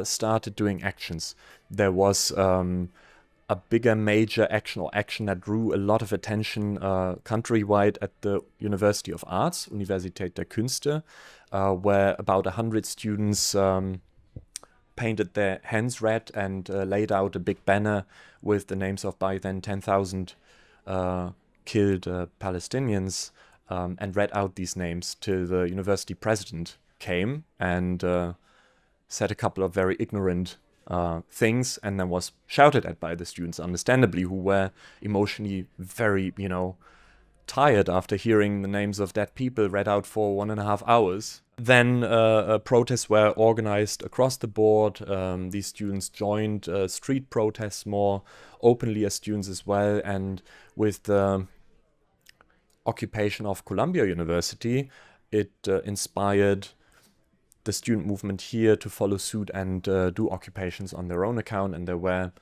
started doing actions. There was a bigger major action that drew a lot of attention countrywide at the University of Arts, Universität der Künste, where about 100 students painted their hands red and laid out a big banner with the names of by then 10,000 killed Palestinians, and read out these names till the university president came and said a couple of very ignorant things, and then was shouted at by the students, understandably, who were emotionally very, tired after hearing the names of dead people read out for 1.5 hours. Then protests were organized across the board. These students joined street protests more openly as students as well, and with the occupation of Columbia University, it inspired the student movement here to follow suit and do occupations on their own account. And there were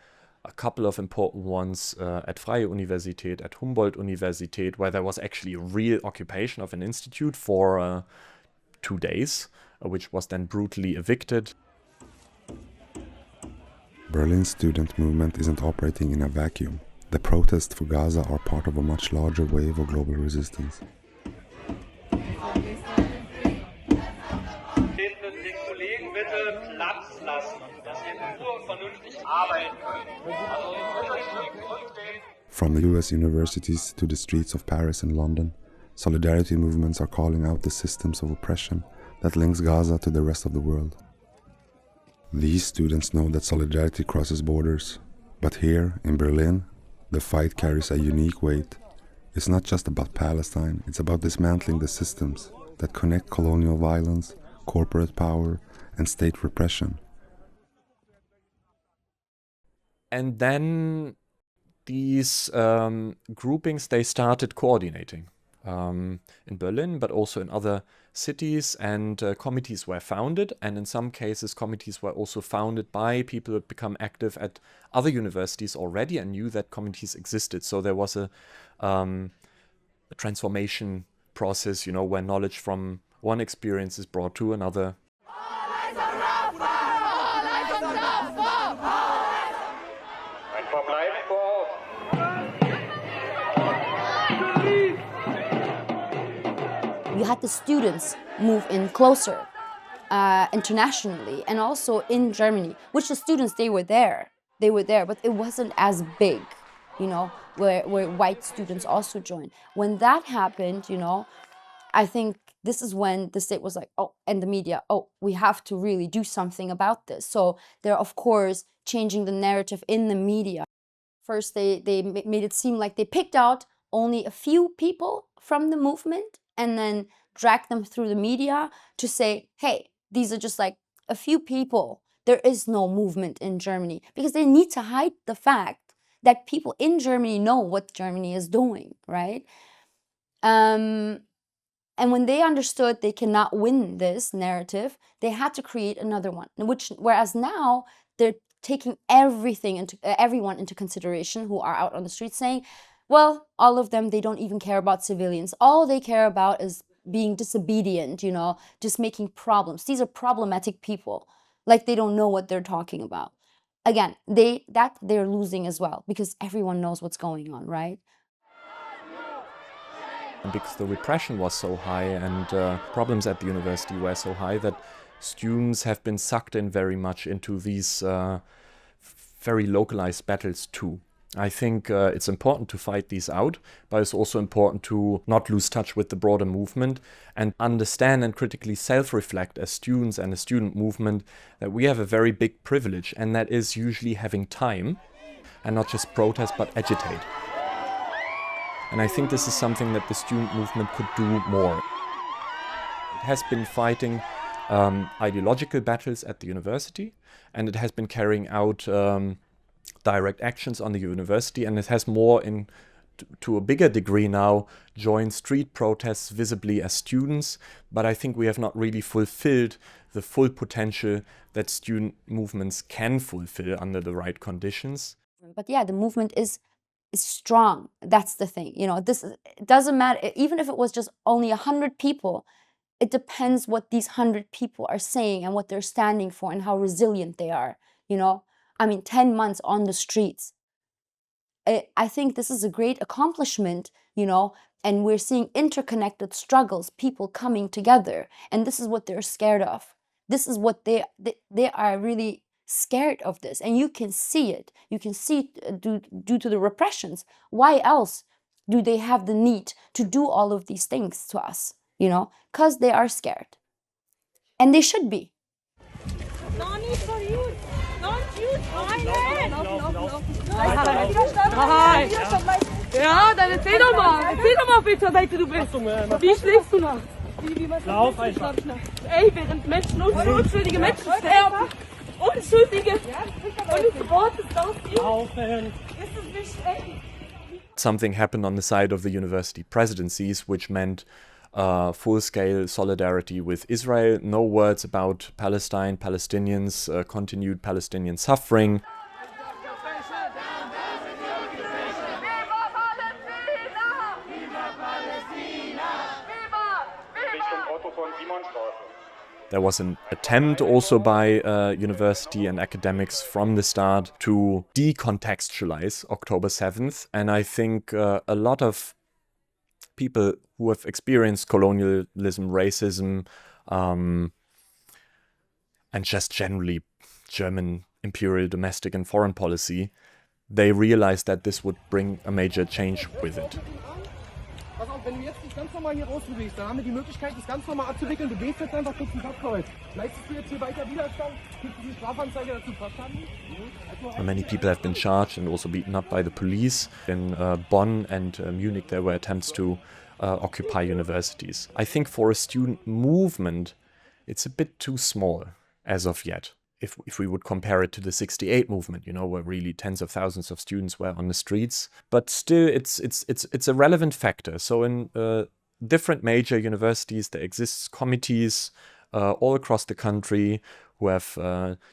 a couple of important ones at Freie Universität, at Humboldt-Universität, where there was actually a real occupation of an institute for 2 days, which was then brutally evicted. Berlin's student movement isn't operating in a vacuum. The protests for Gaza are part of a much larger wave of global resistance. From the US universities to the streets of Paris and London, solidarity movements are calling out the systems of oppression that links Gaza to the rest of the world. These students know that solidarity crosses borders, but here in Berlin, the fight carries a unique weight. It's not just about Palestine, it's about dismantling the systems that connect colonial violence, corporate power, and state repression. And then these groupings, they started coordinating in Berlin, but also in other cities, and committees were founded, and in some cases committees were also founded by people who had become active at other universities already and knew that committees existed. So there was a transformation process, where knowledge from one experience is brought to another. You had the students move in closer internationally, and also in Germany, which the students, they were there, but it wasn't as big, where white students also joined. When that happened, I think this is when the state was like, and the media, we have to really do something about this. So they're, of course, changing the narrative in the media. First, they made it seem like they picked out only a few people from the movement and then dragged them through the media to say, hey, these are just like a few people. There is no movement in Germany, because they need to hide the fact that people in Germany know what Germany is doing, right? And when they understood they cannot win this narrative, they had to create another one. Whereas now they're taking everyone into consideration who are out on the street, saying, well, all of them, they don't even care about civilians. All they care about is being disobedient, just making problems. These are problematic people. Like, they don't know what they're talking about. Again, they're losing as well, because everyone knows what's going on, right? And because the repression was so high and problems at the university were so high, that students have been sucked in very much into these very localized battles too. I think it's important to fight these out, but it's also important to not lose touch with the broader movement and understand and critically self-reflect as students and a student movement that we have a very big privilege, and that is usually having time and not just protest but agitate. And I think this is something that the student movement could do more. It has been fighting ideological battles at the university, and it has been carrying out direct actions on the university, and it has more to a bigger degree now joined street protests visibly as students, but I think we have not really fulfilled the full potential that student movements can fulfill under the right conditions. But yeah, the movement is strong. That's the thing. It doesn't matter. Even if it was just only 100 people, it depends what these 100 people are saying and what they're standing for and how resilient they are. 10 months on the streets. I think this is a great accomplishment, and we're seeing interconnected struggles, people coming together, and this is what they're scared of. This is what they are really scared of this, and you can see it. You can see it due to the repressions. Why else do they have the need to do all of these things to us? Because they are scared, and they should be. No need for you. Don't use violence. Hi. Ja, dann erzähl doch mal. Erzähl doch mal, auf welcher Seite du bist. Wie schläfst du nachts? Lauf einfach. Ey, während Menschen, unschuldige Menschen sterben. Unschuldige. Und du wartest auf die. Laufen. Ist es nicht echt? Something happened on the side of the university presidencies, which meant full-scale solidarity with Israel, no words about Palestine, Palestinians, continued Palestinian suffering. There was an attempt also by university and academics from the start to decontextualize October 7th, and I think a lot of people who have experienced colonialism, racism, and just generally German imperial domestic and foreign policy, they realized that this would bring a major change with it. Pass auf, wenn du jetzt dich ganz normal hier rausbewegst, dann haben wir die Möglichkeit, das ganz normal abzuwickeln. Du gehst jetzt einfach, kriegst einen Kopfkreuz. Leistest du jetzt hier weiter Widerstand, kriegst du die Strafanzeige dazu verstanden? Many people have been charged and also beaten up by the police. In Bonn and Munich there were attempts to occupy universities. I think for a student movement it's a bit too small as of yet. If we would compare it to the '68 movement, where really tens of thousands of students were on the streets, but still it's a relevant factor. So in different major universities there exists committees all across the country who have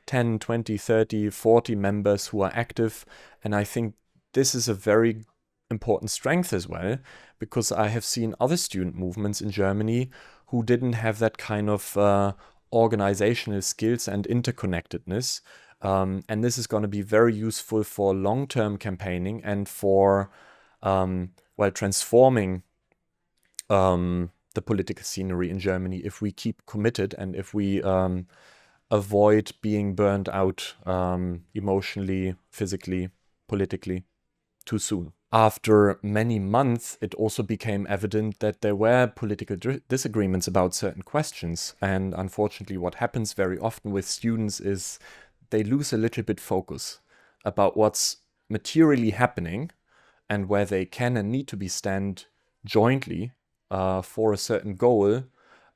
10, 20, 30, 40 members who are active, and I think this is a very important strength as well, because I have seen other student movements in Germany who didn't have that kind of organizational skills and interconnectedness, and this is going to be very useful for long-term campaigning and for transforming the political scenery in Germany if we keep committed and if we avoid being burned out emotionally, physically, politically too soon. After many months, it also became evident that there were political disagreements about certain questions. And unfortunately, what happens very often with students is they lose a little bit focus about what's materially happening and where they can and need to be stand jointly for a certain goal,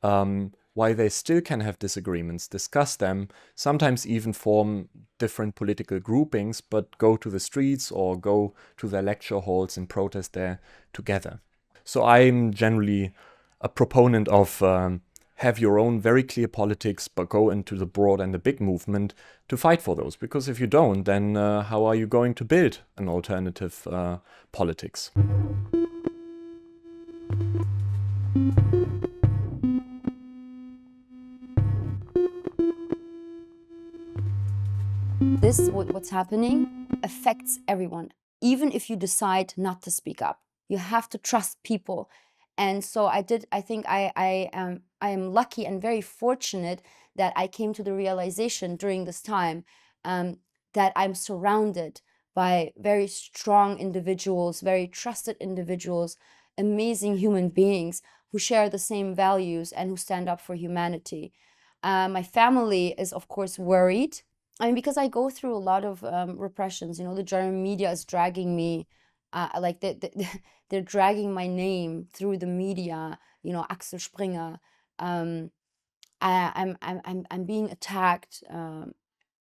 while they still can have disagreements, discuss them, sometimes even form different political groupings, but go to the streets or go to their lecture halls and protest there together. So I'm generally a proponent of have your own very clear politics, but go into the broad and the big movement to fight for those. Because if you don't, then how are you going to build an alternative politics? What's happening affects everyone, even if you decide not to speak up. You have to trust people. And so I think I am lucky and very fortunate that I came to the realization during this time that I'm surrounded by very strong individuals, very trusted individuals, amazing human beings who share the same values and who stand up for humanity. My family is, of course, worried. Because I go through a lot of repressions. The German media is dragging me, they're dragging my name through the media. Axel Springer. I'm being attacked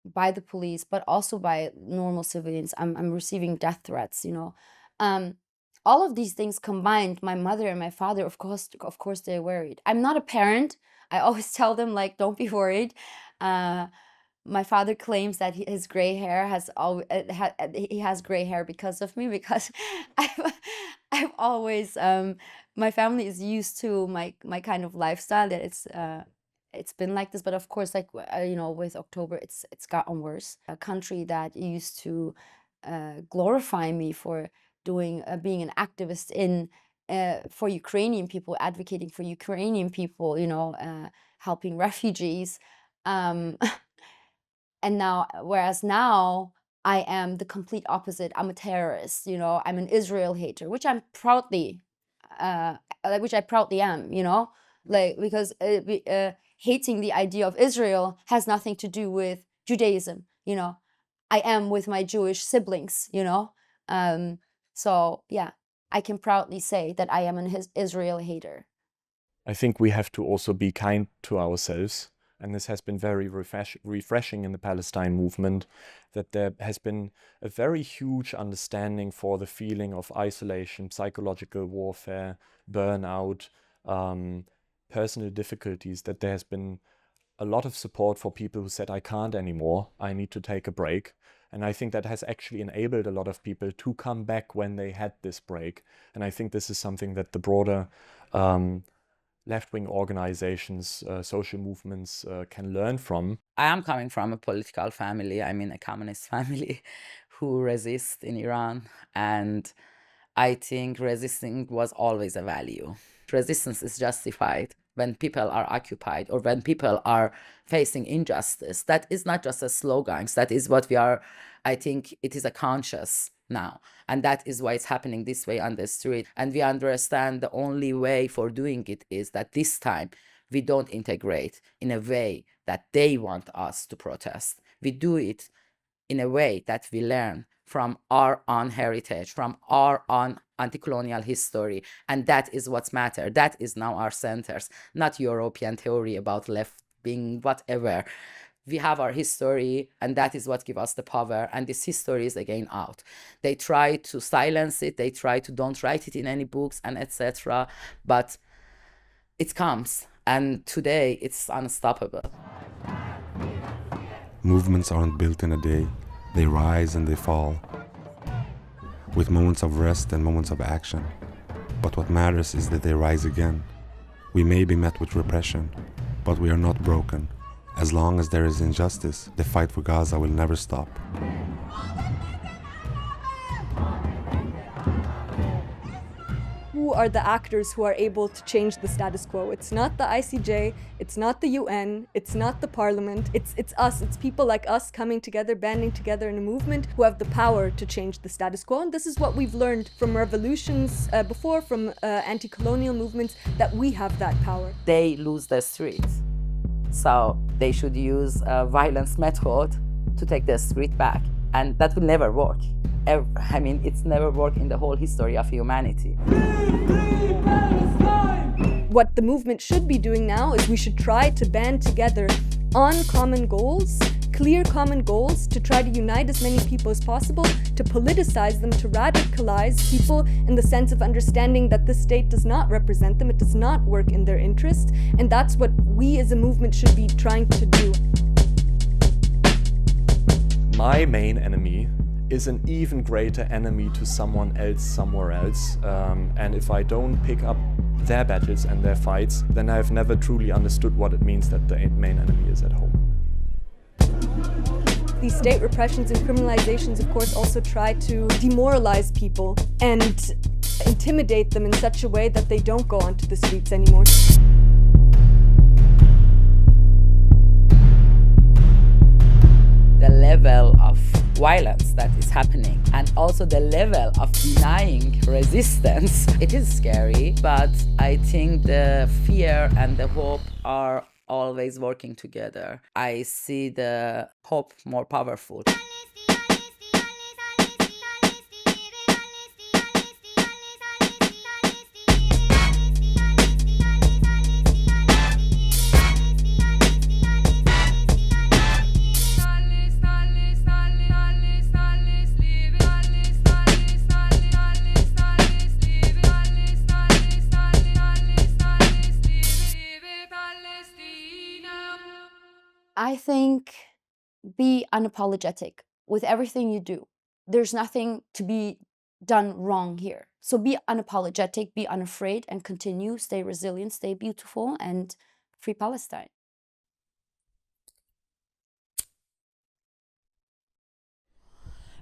by the police, but also by normal civilians. I'm receiving death threats. All of these things combined, my mother and my father, of course, they're worried. I'm not a parent. I always tell them, don't be worried. My father claims that his gray hair has he has gray hair because of me, because I've always my family is used to my kind of lifestyle, that it's been like this. But of course, like you know, with October, it's gotten worse. A country that used to glorify me for being an activist for Ukrainian people, advocating for Ukrainian people, you know, helping refugees. And now, whereas now I am the complete opposite. I'm a terrorist, you know. I'm an Israel hater, which I proudly am, you know, like, because hating the idea of Israel has nothing to do with Judaism, you know. I am with my Jewish siblings, you know. So yeah, I can proudly say that I am an Israel hater. I think we have to also be kind to ourselves. And this has been very refreshing in the Palestine movement, that there has been a very huge understanding for the feeling of isolation, psychological warfare, burnout, personal difficulties, that there has been a lot of support for people who said, I can't anymore, I need to take a break. And I think that has actually enabled a lot of people to come back when they had this break. And I think this is something that the broader left-wing organizations, social movements can learn from. I am coming from a political family, I mean a communist family, who resist in Iran. And I think resisting was always a value. Resistance is justified when people are occupied or when people are facing injustice. That is not just a slogan, that is what we are, I think it is a conscious now. And that is why it's happening this way on the street. And we understand the only way for doing it is that this time we don't integrate in a way that they want us to protest. We do it in a way that we learn from our own heritage, from our own anti-colonial history. And that is what's matter. That is now our centers, not European theory about left being whatever. We have our history, and that is what gives us the power. And this history is again out. They try to silence it. They try to don't write it in any books and etc. But it comes, and today it's unstoppable. Movements aren't built in a day. They rise and they fall, with moments of rest and moments of action. But what matters is that they rise again. We may be met with repression, but we are not broken. As long as there is injustice, the fight for Gaza will never stop. Who are the actors who are able to change the status quo? It's not the ICJ, it's not the UN, it's not the parliament, it's us, it's people like us coming together, banding together in a movement who have the power to change the status quo. And this is what we've learned from revolutions before, from anti-colonial movements, that we have that power. They lose the streets, so they should use a violence method to take the street back, and that will never work. I mean, it's never worked in the whole history of humanity. What the movement should be doing now is we should try to band together on common goals, clear common goals, to try to unite as many people as possible, to politicize them, to radicalize people in the sense of understanding that the state does not represent them, it does not work in their interest, and that's what we as a movement should be trying to do. My main enemy is an even greater enemy to someone else somewhere else. And if I don't pick up their battles and their fights, then I've never truly understood what it means that the main enemy is at home. These state repressions and criminalizations, of course, also try to demoralize people and intimidate them in such a way that they don't go onto the streets anymore. The level of violence that is happening, and also the level of denying resistance, it is scary, but I think the fear and the hope are always working together. I see the hope more powerful. I think be unapologetic with everything you do. There's nothing to be done wrong here. So be unapologetic, be unafraid, and continue, stay resilient, stay beautiful, and free Palestine.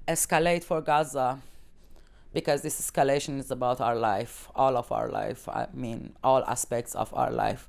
Escalate for Gaza, because this escalation is about our life, all of our life. I mean, all aspects of our life.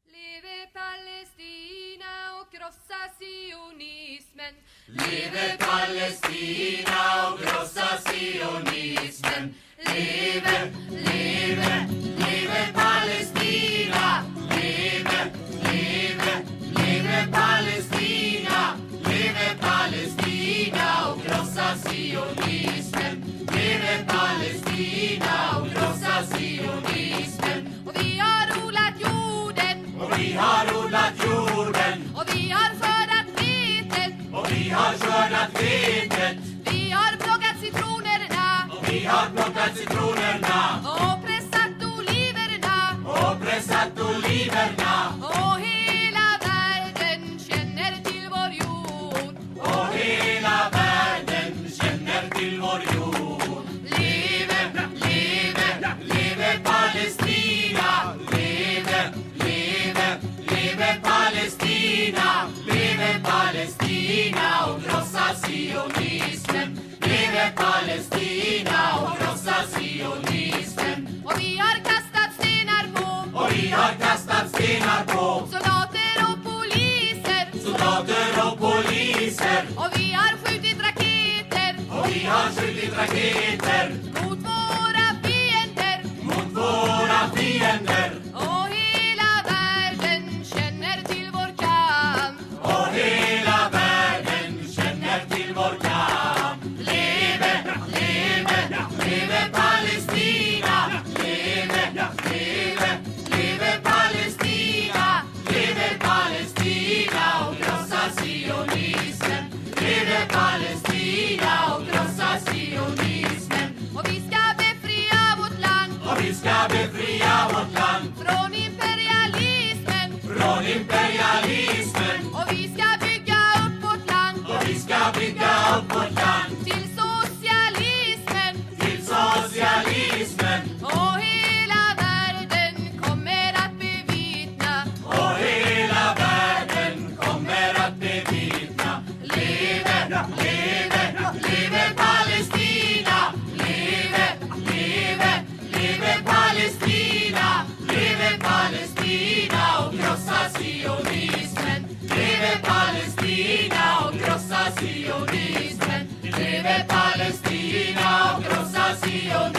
Leve Palestina och krossa sionismen. Leve Palestina och krossa sionismen. Leve, leve, leve Palestina. Leve, leve, leve Palestina. Leve Palestina och krossa sionismen. Leve Palestina och krossa sionismen. Och vi har odlat jorden. Och vi har odlat jorden. Och vi har skördat vetet. Och vi har skördat vetet. Vi har plockat citronerna. Och vi har plockat citronerna. Och pressat oliverna. Och pressat oliverna. Och hela världen känner till vår jord. Och hela världen känner till vår jord. Leve, leve, leve Palestina. Leve, leve, leve Palestina. Leve Palestina och krossa sionismen. Leve Palestina och krossa sionismen. Och vi har kastat stenar på. Och vi har kastat stenar på Soldater och poliser. soldater och poliser. Och vi har skjutit raketer. Och vi har skjutit raketer Mot våra fiender. mot våra fiender. Och hela världen känner till vår kamp. Och hela världen känner till vår kamp. Leve, leve, leve Palestina. Leve, leve, leve Palestina. Leve Palestina och krossa sionismen. Leve Palestina och krossa sionismen. Och vi ska befria vårt land. Och vi ska befria vårt land Från imperialismen. från imperialismen. Och vi ska bygga upp vårt land. Och vi ska bygga upp vårt land Till socialismen. till socialismen. Och hela världen kommer att bevittna. Och hela världen kommer att bevittna. Leve, leve, leve Palestina. Leve, leve, leve Palestina. Leve Palestina och krossa sionismen. Leve Palestina och krossa sionismen. Leve Palestina och krossa sionismen.